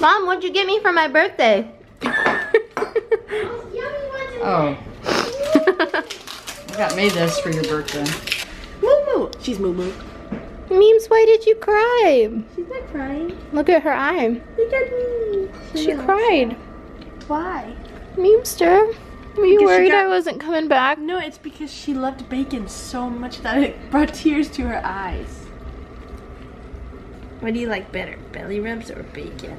Mom, what'd you get me for my birthday? Oh. I got me this for your birthday. Moo Moo. She's Moo Moo. Memes, why did you cry? She's not crying. Look at her eye. Look at me. She cried. Why? Memester, were you Because she worried got- I wasn't coming back? No, it's because she loved bacon so much that it brought tears to her eyes. What do you like better, belly rubs or bacon?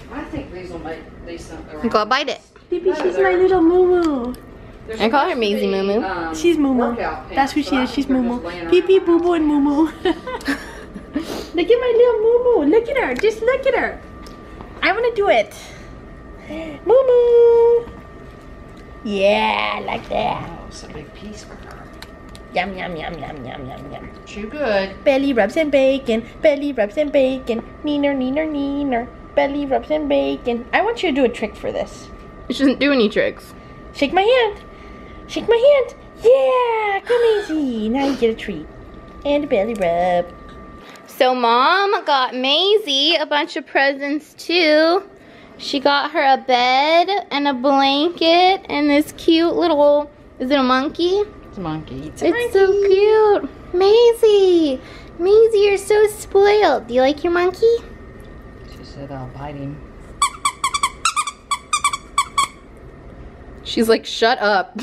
I think these will make decent. Go bite it. Baby, she's my little Moo Moo. I call her Maisie Moo Moo. She's Moo Moo. That's who she is. She's Moo Moo. Pee Pee, Boo Boo, and Moo Moo. Look at my little Moo Moo. Look at her. Just look at her. I want to do it. Moo Moo. Yeah, like that. Oh, it's a big piece for her. Yum, yum, yum, yum, yum, yum, yum. Chew good. Belly rubs and bacon. Belly rubs and bacon. Neener, neener, neener. Belly rubs and bacon. I want you to do a trick for this. She doesn't do any tricks. Shake my hand. Shake my hand. Yeah, come easy. Now you get a treat. And a belly rub. So Mom got Maisie a bunch of presents too. She got her a bed and a blanket and this cute little, is it a monkey? It's a monkey. It's So cute. Maisie, Maisie, you're so spoiled. Do you like your monkey? She said I'll bite him. She's like, shut up.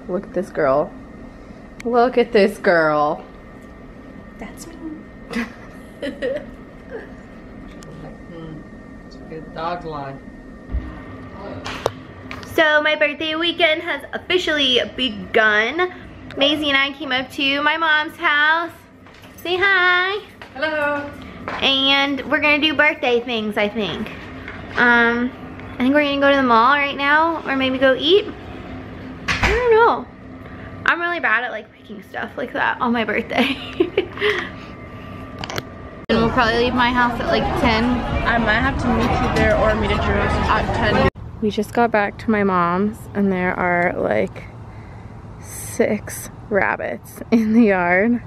Look at this girl. Look at this girl. That's me. It's a good dog line. So my birthday weekend has officially begun. Maisie and I came up to my mom's house. Say hi. Hello. And we're gonna do birthday things, I think. I think we're gonna go to the mall right now, or maybe go eat. I don't know. I'm really bad at like picking stuff like that on my birthday. And we'll probably leave my house at like 10. I might have to meet you there or meet at your house at 10. We just got back to my mom's and there are like 6 rabbits in the yard.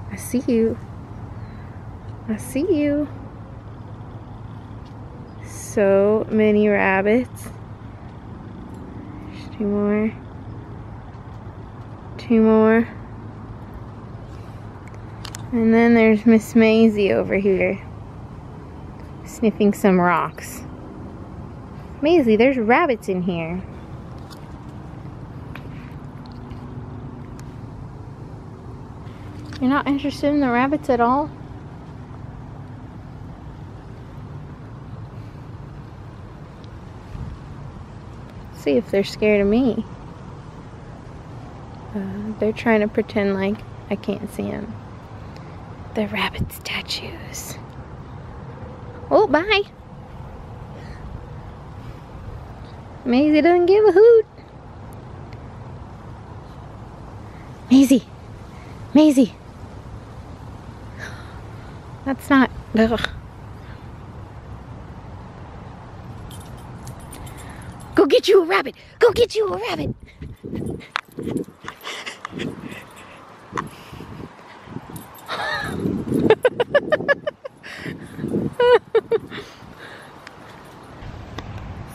I see you. I see you. So many rabbits. There's 2 more. 2 more. And then there's Miss Maisie over here, sniffing some rocks. Maisie, there's rabbits in here. You're not interested in the rabbits at all? See if they're scared of me. They're trying to pretend like I can't see them. The rabbit statues. Oh, bye. Maisie doesn't give a hoot. Maisie. Maisie. That's not. Ugh. Go get you a rabbit. Go get you a rabbit.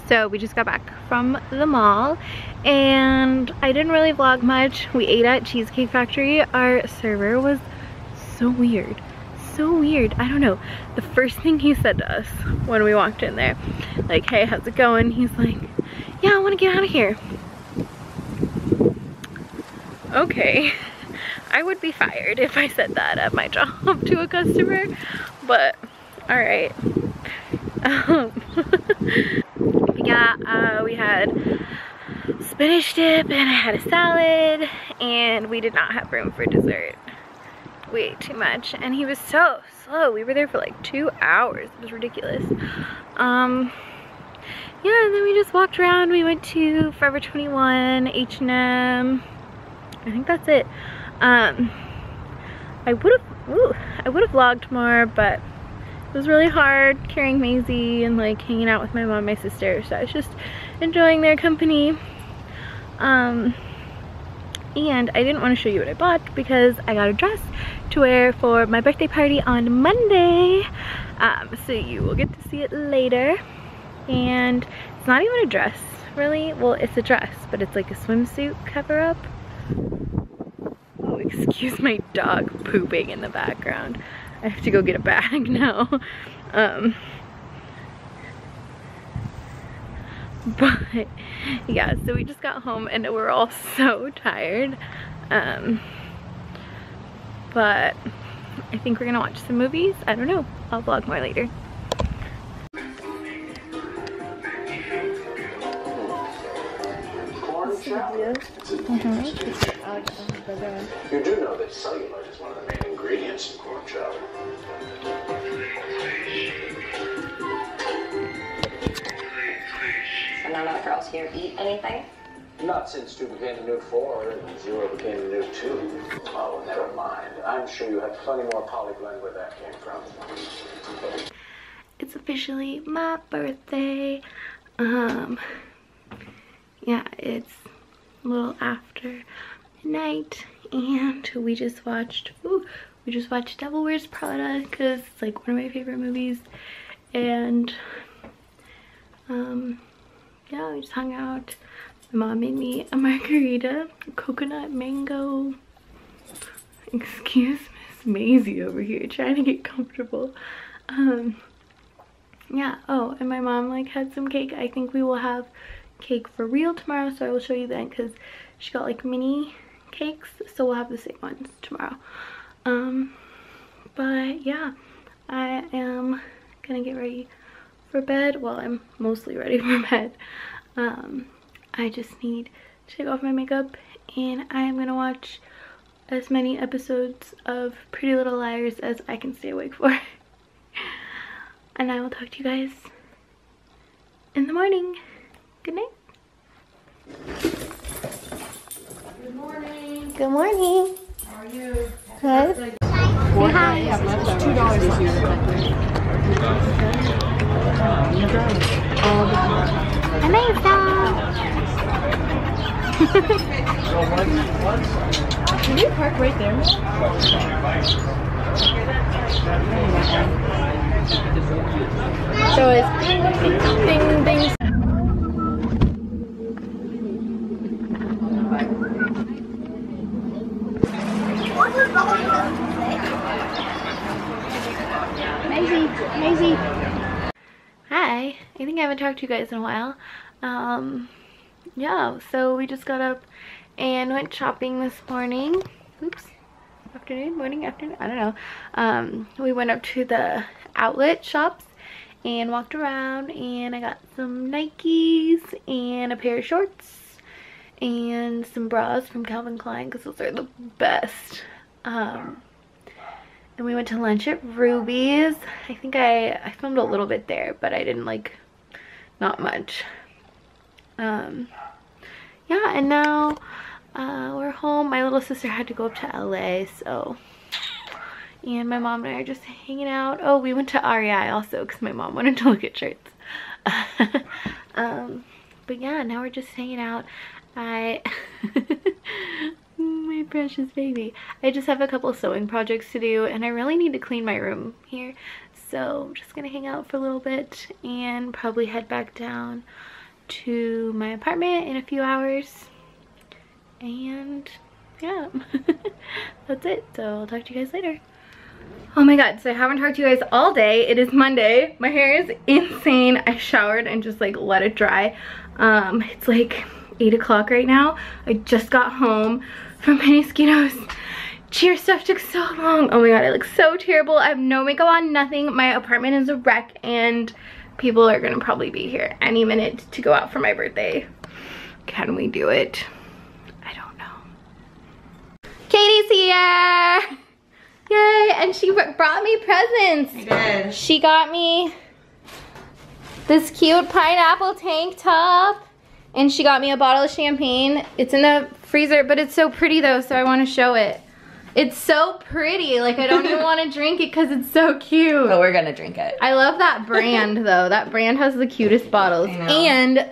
So we just got back from the mall and I didn't really vlog much. We ate at Cheesecake Factory. Our server was so weird. So weird. I don't know. The first thing he said to us when we walked in there, like, hey, how's it going? He's like, yeah, I want to get out of here. Okay. I would be fired if I said that at my job to a customer, but all right. Yeah, we had spinach dip and I had a salad and we did not have room for dessert. We ate too much and he was so slow. We were there for like 2 hours. It was ridiculous. Yeah, and then we just walked around. We went to Forever 21, H&M. I think that's it. I would have vlogged more, but it was really hard carrying Maisie and like hanging out with my mom and my sister, so I was just enjoying their company. And I didn't want to show you what I bought because I got a dress to wear for my birthday party on Monday. So you will get to see it later. And it's not even a dress, really. Well, it's a dress, but it's like a swimsuit cover-up. Oh, excuse my dog pooping in the background. I have to go get a bag now. But yeah, so we just got home and we're all so tired. But I think we're gonna watch some movies. I don't know. I'll vlog more later. You do know that cellulose is one of the main ingredients in corn chowder. So none of the girls here eat anything? Not since 2 became the new 4 and 0 became the new 2. Oh, never mind. I'm sure you had plenty more polyblend where that came from. It's officially my birthday. Yeah, it's a little after midnight and we just watched Devil Wears Prada because it's like one of my favorite movies. And yeah, we just hung out. My mom made me a margarita, coconut mango. Excuse Miss Maisie over here trying to get comfortable. Yeah, oh, and my mom like had some cake. I think we will have cake for real tomorrow, so I will show you then because she got like mini cakes, so we'll have the same ones tomorrow. But yeah, I am gonna get ready for bed. Well, I'm mostly ready for bed. I just need to take off my makeup and I am gonna watch as many episodes of Pretty Little Liars as I can stay awake for. And I will talk to you guys in the morning. Good night. Good morning. Good morning. How are you? Good. Say hi. It's $2 this year. Can you park right there? So it's ding, ding, ding. Maisie. Hi. I think I haven't talked to you guys in a while. Yeah, so we just got up and went shopping this morning. Oops. Afternoon, morning, afternoon, I don't know. We went up to the outlet shops and walked around and I got some Nikes and a pair of shorts and some bras from Calvin Klein because those are the best. And we went to lunch at Ruby's. I think I filmed a little bit there, but I didn't not much. Yeah, and now we're home. My little sister had to go up to LA, so, and my mom and I are just hanging out. Oh, we went to REI also because my mom wanted to look at shirts. But yeah, now we're just hanging out. My precious baby. I just have a couple sewing projects to do and I really need to clean my room here. So I'm just gonna hang out for a little bit and probably head back down to my apartment in a few hours. And yeah, that's it. So I'll talk to you guys later. Oh my god, so I haven't talked to you guys all day. It is Monday. My hair is insane. I showered and just let it dry. It's like 8 o'clock right now. I just got home from Mosquitoes. Cheer stuff took so long. Oh my god, I look so terrible. I have no makeup on, nothing. My apartment is a wreck and people are gonna probably be here any minute to go out for my birthday. Can we do it? I don't know. Katie's here! Yay, and she brought me presents. I did. She got me this cute pineapple tank top. And she got me a bottle of champagne. It's in the freezer, but it's so pretty though, so I want to show it. It's so pretty. Like, I don't even want to drink it because it's so cute. But we're gonna drink it. I love that brand though. That brand has the cutest bottles. And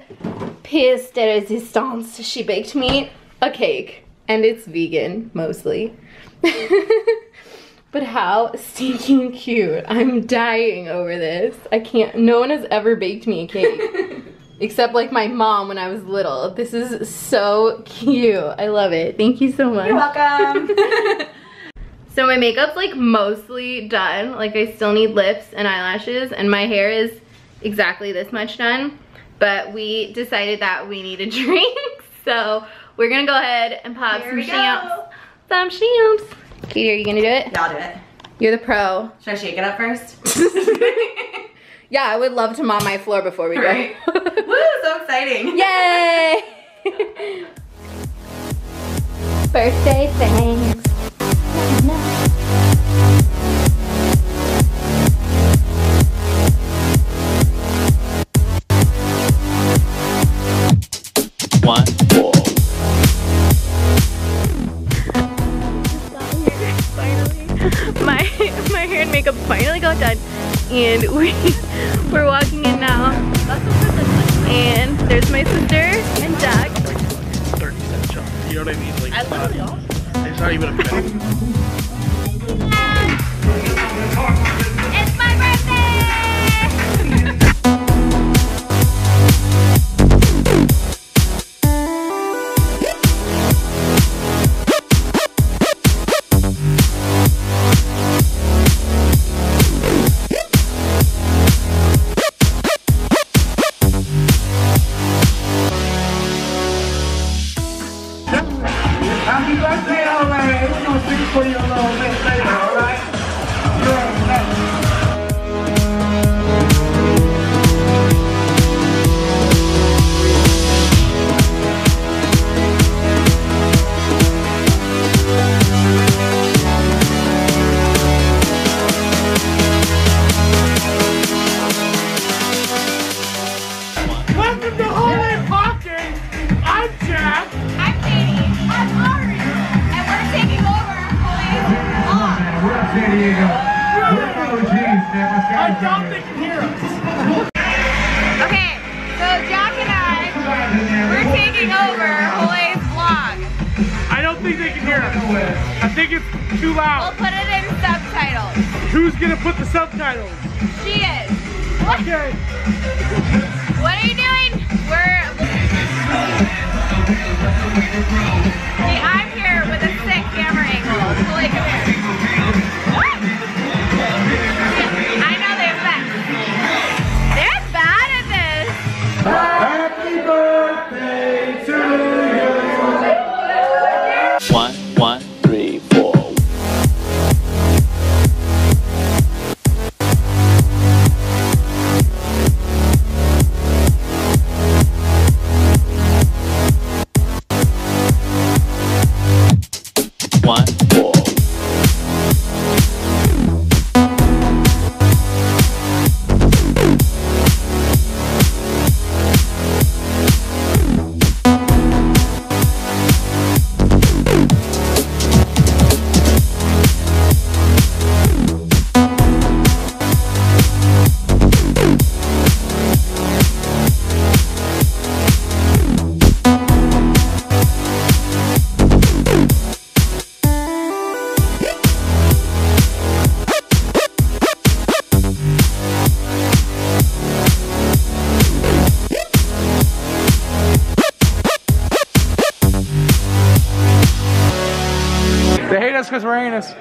pièce de résistance. She baked me a cake. And it's vegan, mostly. but how stinking cute. I'm dying over this. I can't, no one has ever baked me a cake. Except like my mom when I was little. This is so cute. I love it. Thank you so much. You're welcome. So my makeup's like mostly done. Like I still need lips and eyelashes, and my hair is exactly this much done. But we decided that we need a drink. So we're gonna go ahead and pop some champs. Some champs. Katie, are you gonna do it? Yeah, I'll do it. You're the pro. Should I shake it up first? Yeah, I would love to mop my floor before we go. Right. Woo, so exciting. Yay! Birthday things. One, four. My hair and makeup finally got done, and we're walking in now. And there's my sister and Jack. 30-cent chunk. You know what I mean? Like, it's not even a bit. It's my birthday! Happy birthday, Holeh! We're gonna sing for you a little bit later, alright? You're up next. Welcome to Holeh Parking! I'm Jack! I'm Katie. I'm Ari. And we're taking over Holeh's vlog. We're up San Diego. We're OGs, man. My I Sky's doubt right they here. can hear us. Okay, so Jack and we're taking over Holeh's vlog. I don't think they can hear us. I think it's too We'll loud. put it in subtitles. Who's gonna put the subtitles? She is. What? Okay. What are you doing? See, I'm here with a sick camera angle. Holeh, come here. I know the effects. They're bad at this. Happy birthday to you! 1, 3, 4. One, four. They hate us because we're anus.